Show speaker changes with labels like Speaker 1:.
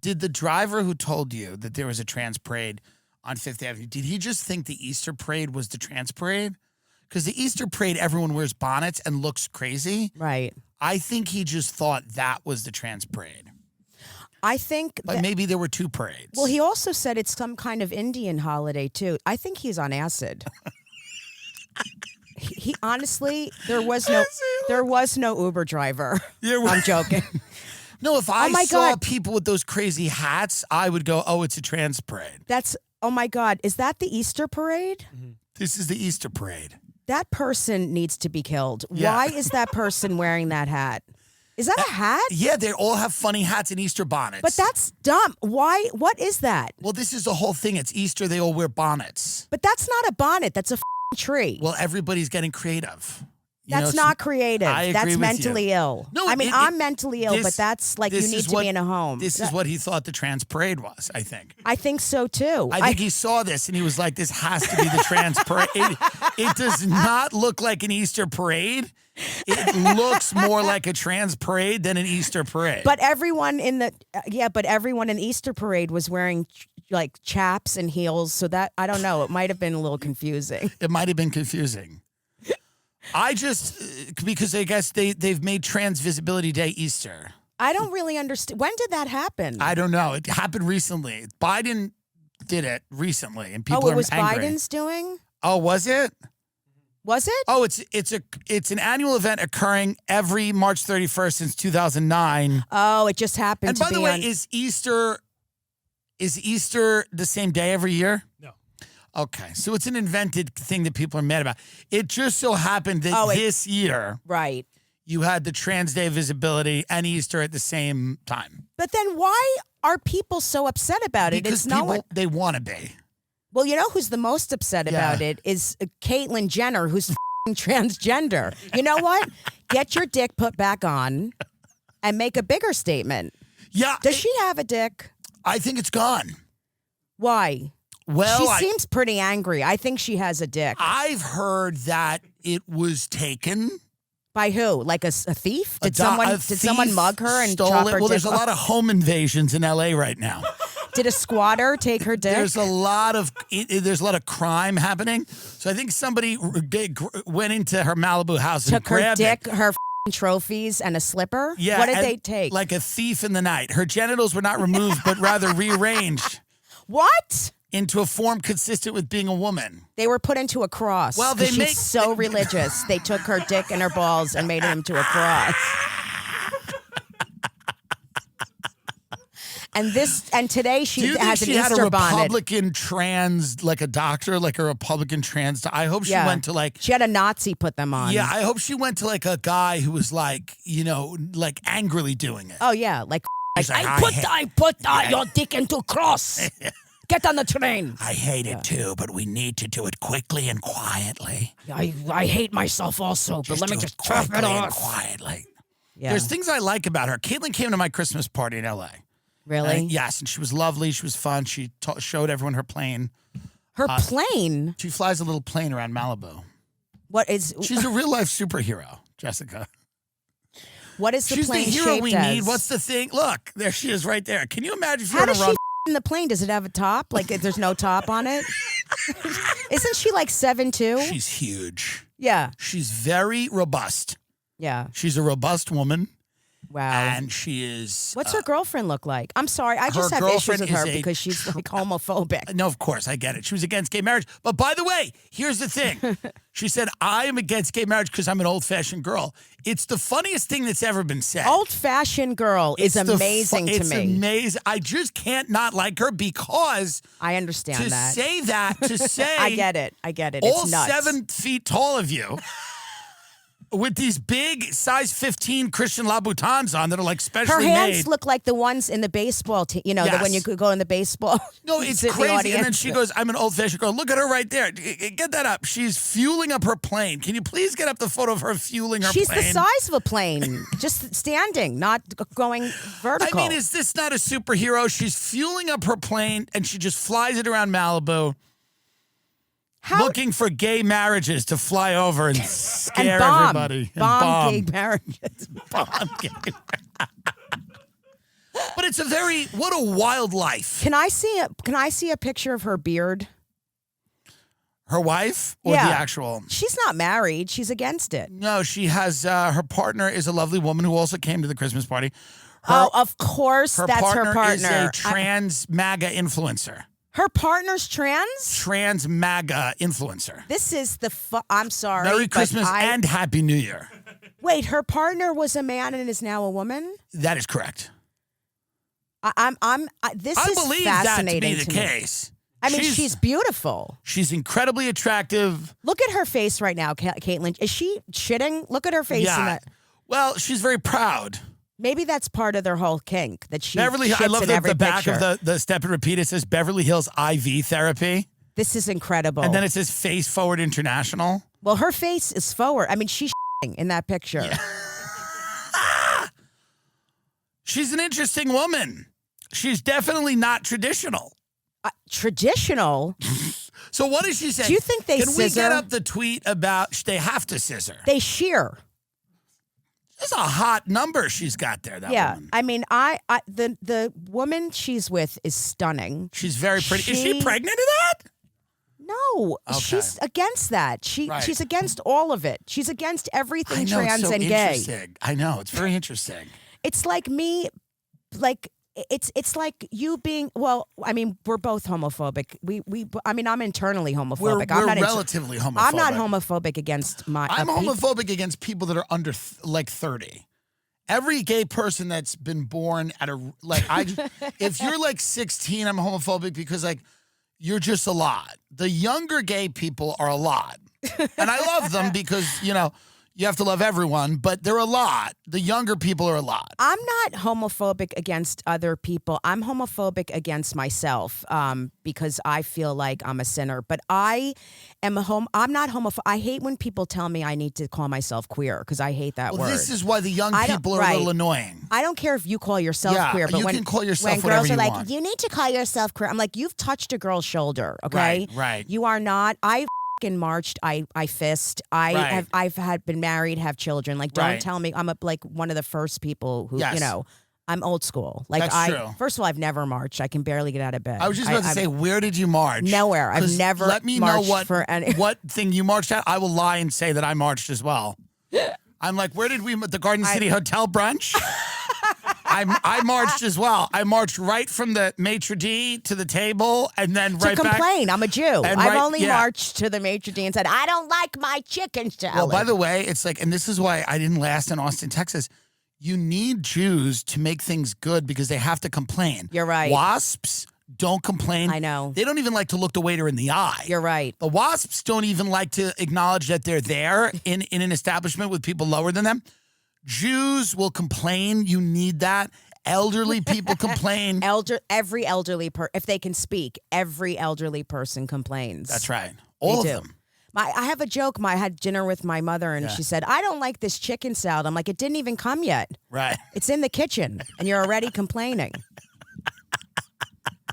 Speaker 1: Did the driver who told you that there was a trans parade on Fifth Avenue, did he just think the Easter parade was the trans parade? Because the Easter parade, everyone wears bonnets and looks crazy.
Speaker 2: Right.
Speaker 1: I think he just thought that was the trans parade.
Speaker 2: I think
Speaker 1: But maybe there were two parades.
Speaker 2: Well, he also said it's some kind of Indian holiday, too. I think he's on acid. He honestly, there was no Uber driver. I'm joking.
Speaker 1: No, if I saw people with those crazy hats, I would go, oh, it's a trans parade.
Speaker 2: Oh my God. Is that the Easter parade?
Speaker 1: Mm-hmm. This is the Easter parade.
Speaker 2: That person needs to be killed.
Speaker 1: Yeah.
Speaker 2: Why is that person wearing that hat? Is that a hat?
Speaker 1: Yeah, they all have funny hats and Easter bonnets.
Speaker 2: But that's dumb. Why? What is that?
Speaker 1: Well, this is the whole thing. It's Easter. They all wear bonnets.
Speaker 2: But that's not a bonnet. That's a tree.
Speaker 1: Well, everybody's getting creative.
Speaker 2: That's not creative.
Speaker 1: I agree
Speaker 2: that's
Speaker 1: with
Speaker 2: mentally ill.
Speaker 1: No,
Speaker 2: I mean, I'm mentally ill, but that's like you need to be in a home.
Speaker 1: This is what he thought the trans parade was, I think.
Speaker 2: I think so, too.
Speaker 1: I think he saw this and he was like, this has to be the trans parade. It does not look like an Easter parade. It looks more like a trans parade than an Easter parade.
Speaker 2: But everyone in the Easter parade was wearing like chaps and heels. So that, I don't know, it might have been a little confusing.
Speaker 1: It might have been confusing. Because I guess they've made Trans Visibility Day Easter.
Speaker 2: I don't really understand. When did that happen?
Speaker 1: I don't know. It happened recently. Biden did it recently, and people are angry.
Speaker 2: Oh, it was Biden's doing?
Speaker 1: Oh, was it?
Speaker 2: Was it?
Speaker 1: Oh, it's an annual event occurring every March 31st since 2009.
Speaker 2: Oh, it just happened.
Speaker 1: And by the way, is Easter the same day every year?
Speaker 3: No.
Speaker 1: Okay, so it's an invented thing that people are mad about. It just so happened that this year,
Speaker 2: right,
Speaker 1: you had the Trans Day of Visibility and Easter at the same time.
Speaker 2: But then why are people so upset about it?
Speaker 1: Because they want to be.
Speaker 2: Well, you know who's the most upset about it is Caitlyn Jenner, who's transgender. You know what? Get your dick put back on and make a bigger statement.
Speaker 1: Yeah.
Speaker 2: Does she have a dick?
Speaker 1: I think it's gone.
Speaker 2: Why?
Speaker 1: Well,
Speaker 2: she seems pretty angry. I think she has a dick.
Speaker 1: I've heard that it was taken.
Speaker 2: By who? Like a thief? Did someone mug her and chop her dick?
Speaker 1: Well, there's a lot of home invasions in LA right now.
Speaker 2: Did a squatter take her dick?
Speaker 1: There's a lot of crime happening. So I think somebody went into her Malibu house and grabbed
Speaker 2: her dick, her trophies, and a slipper.
Speaker 1: Yeah.
Speaker 2: What did they take?
Speaker 1: Like a thief in the night. Her genitals were not removed, but rather rearranged.
Speaker 2: What?
Speaker 1: Into a form consistent with being a woman.
Speaker 2: They were put into a cross.
Speaker 1: Well,
Speaker 2: she's so religious. They took her dick and her balls and made it into a cross. And today she has an Easter bonnet. Do you think she had a
Speaker 1: Republican trans, like a doctor, like a Republican trans? I hope she went to like...
Speaker 2: She had a Nazi put them on.
Speaker 1: Yeah, I hope she went to like a guy who was like, like angrily doing it.
Speaker 2: Oh, yeah. Like
Speaker 1: I
Speaker 2: put your dick into a cross. Get on the train.
Speaker 1: I hate it too, but we need to do it quickly and quietly.
Speaker 2: I hate myself also, but let me just chop it off.
Speaker 1: Quietly.
Speaker 2: Yeah.
Speaker 1: There's things I like about her. Caitlyn came to my Christmas party in LA.
Speaker 2: Really?
Speaker 1: Yes, and she was lovely. She was fun. She showed everyone her plane.
Speaker 2: Her plane?
Speaker 1: She flies a little plane around Malibu.
Speaker 2: She's
Speaker 1: a real life superhero, Jessica.
Speaker 2: What is the plane shaped as?
Speaker 1: She's the hero we need. What's the thing? Look, there she is right there. Can you imagine if you're
Speaker 2: on a run? In the plane, does it have a top? Like, if there's no top on it? Isn't she like 7'2"?
Speaker 1: She's huge.
Speaker 2: Yeah.
Speaker 1: She's very robust.
Speaker 2: Yeah.
Speaker 1: She's a robust woman.
Speaker 2: Wow.
Speaker 1: And she is...
Speaker 2: What's her girlfriend look like? I'm sorry. I just have issues with her because she's like homophobic.
Speaker 1: No, of course. I get it. She was against gay marriage. But by the way, here's the thing. She said, I am against gay marriage because I'm an old-fashioned girl. It's the funniest thing that's ever been said.
Speaker 2: Old-fashioned girl is amazing to me.
Speaker 1: It's amazing. I just can't not like her because...
Speaker 2: I understand that.
Speaker 1: To say...
Speaker 2: I get it.
Speaker 1: All
Speaker 2: it's nuts.
Speaker 1: 7 feet tall of you... with these big size 15 Christian Louboutins on that are like specially made.
Speaker 2: Her hands look like the ones in the baseball team. Yes. When you could go in the baseball.
Speaker 1: No, it's crazy. And then she goes, I'm an old-fashioned girl. Look at her right there. Get that up. She's fueling up her plane. Can you please get up the photo of her fueling her plane?
Speaker 2: She's the size of a plane. Just standing, not going vertical.
Speaker 1: I mean, is this not a superhero? She's fueling up her plane, and she just flies it around Malibu. Looking for gay marriages to fly over and scare everybody.
Speaker 2: Bomb gay marriages.
Speaker 1: Bomb gay But it's what a wild life.
Speaker 2: Can I see a picture of her beard?
Speaker 1: Her wife or
Speaker 2: Yeah.
Speaker 1: the actual?
Speaker 2: She's not married. She's against it.
Speaker 1: No, she has, her partner is a lovely woman who also came to the Christmas party.
Speaker 2: Of course, that's her partner.
Speaker 1: Is a trans MAGA influencer.
Speaker 2: Her partner's trans?
Speaker 1: Trans MAGA influencer.
Speaker 2: This is I'm sorry.
Speaker 1: Merry Christmas and Happy New Year.
Speaker 2: Wait, her partner was a man and is now a woman?
Speaker 1: That is correct.
Speaker 2: This
Speaker 1: I
Speaker 2: is
Speaker 1: believe that to
Speaker 2: fascinating
Speaker 1: be the case.
Speaker 2: I mean, she's beautiful.
Speaker 1: She's incredibly attractive.
Speaker 2: Look at her face right now, Caitlin. Is she shitting? Look at her face.
Speaker 1: Yeah. Well, she's very proud.
Speaker 2: Maybe that's part of their whole kink that she
Speaker 1: Beverly.
Speaker 2: shits
Speaker 1: I love
Speaker 2: in every
Speaker 1: the back
Speaker 2: picture.
Speaker 1: of the step and repeat. It says Beverly Hills IV therapy.
Speaker 2: This is incredible.
Speaker 1: And then it says Face Forward International.
Speaker 2: Well, her face is forward. I mean, she's shitting in that picture.
Speaker 1: Yeah. She's an interesting woman. She's definitely not traditional.
Speaker 2: Traditional?
Speaker 1: So what does she say?
Speaker 2: Do you think they
Speaker 1: Can
Speaker 2: scissor?
Speaker 1: we get up the tweet about they have to scissor?
Speaker 2: They shear.
Speaker 1: That's a hot number she's got there, that woman.
Speaker 2: I mean, the woman she's with is stunning.
Speaker 1: She's very pretty. Is she pregnant to that?
Speaker 2: No,
Speaker 1: Okay.
Speaker 2: she's against that. She's against all of it. She's against everything trans
Speaker 1: it's so
Speaker 2: and gay.
Speaker 1: interesting. I know, it's very interesting.
Speaker 2: It's like me, like it's like you being. Well, I mean, we're both homophobic. I mean, I'm internally homophobic.
Speaker 1: We're
Speaker 2: I'm not
Speaker 1: relatively homophobic.
Speaker 2: I'm not homophobic against my.
Speaker 1: I'm homophobic against people that are under like 30. Every gay person that's been born at if you're like 16, I'm homophobic because like you're just a lot. The younger gay people are a lot, and I love them because you have to love everyone, but they're a lot. The younger people are a lot.
Speaker 2: I'm not homophobic against other people. I'm homophobic against myself because I feel like I'm a sinner. But I'm not homophobic. I hate when people tell me I need to call myself queer because I hate that word.
Speaker 1: This is why the young people are a little annoying.
Speaker 2: I don't care if you call yourself queer, but
Speaker 1: you
Speaker 2: when
Speaker 1: can call yourself
Speaker 2: when
Speaker 1: whatever
Speaker 2: girls are
Speaker 1: you
Speaker 2: like,
Speaker 1: want.
Speaker 2: you need to call yourself queer. I'm like, you've touched a girl's shoulder, okay?
Speaker 1: Right.
Speaker 2: You are not. In marched, I fist. I've been married, have children. Like, don't tell me I'm like one of the first people who I'm old school. Like
Speaker 1: That's true.
Speaker 2: First of all, I've never marched. I can barely get out of bed.
Speaker 1: I was just about to say, where did you march?
Speaker 2: Nowhere. I've never.
Speaker 1: Let me know
Speaker 2: marched
Speaker 1: what thing you marched at. I will lie and say that I marched as well. I'm like, where did we? The Garden City Hotel brunch. I marched as well. I marched right from the maitre d' to the table, and then right back.
Speaker 2: To complain, I'm a Jew.
Speaker 1: And
Speaker 2: I've only marched to the maitre d' and said, I don't like my chicken salad.
Speaker 1: Well, by the way, it's like, and this is why I didn't last in Austin, Texas. You need Jews to make things good because they have to complain.
Speaker 2: You're right.
Speaker 1: Wasps don't complain.
Speaker 2: I know.
Speaker 1: They don't even like to look the waiter in the eye.
Speaker 2: You're right.
Speaker 1: The wasps don't even like to acknowledge that they're there in an establishment with people lower than them. Jews will complain. You need that. Elderly people complain.
Speaker 2: Every elderly if they can speak, every elderly person complains.
Speaker 1: That's right. All of them.
Speaker 2: I have a joke. I had dinner with my mother, and she said, I don't like this chicken salad. I'm like, it didn't even come yet.
Speaker 1: Right.
Speaker 2: It's in the kitchen, and you're already complaining.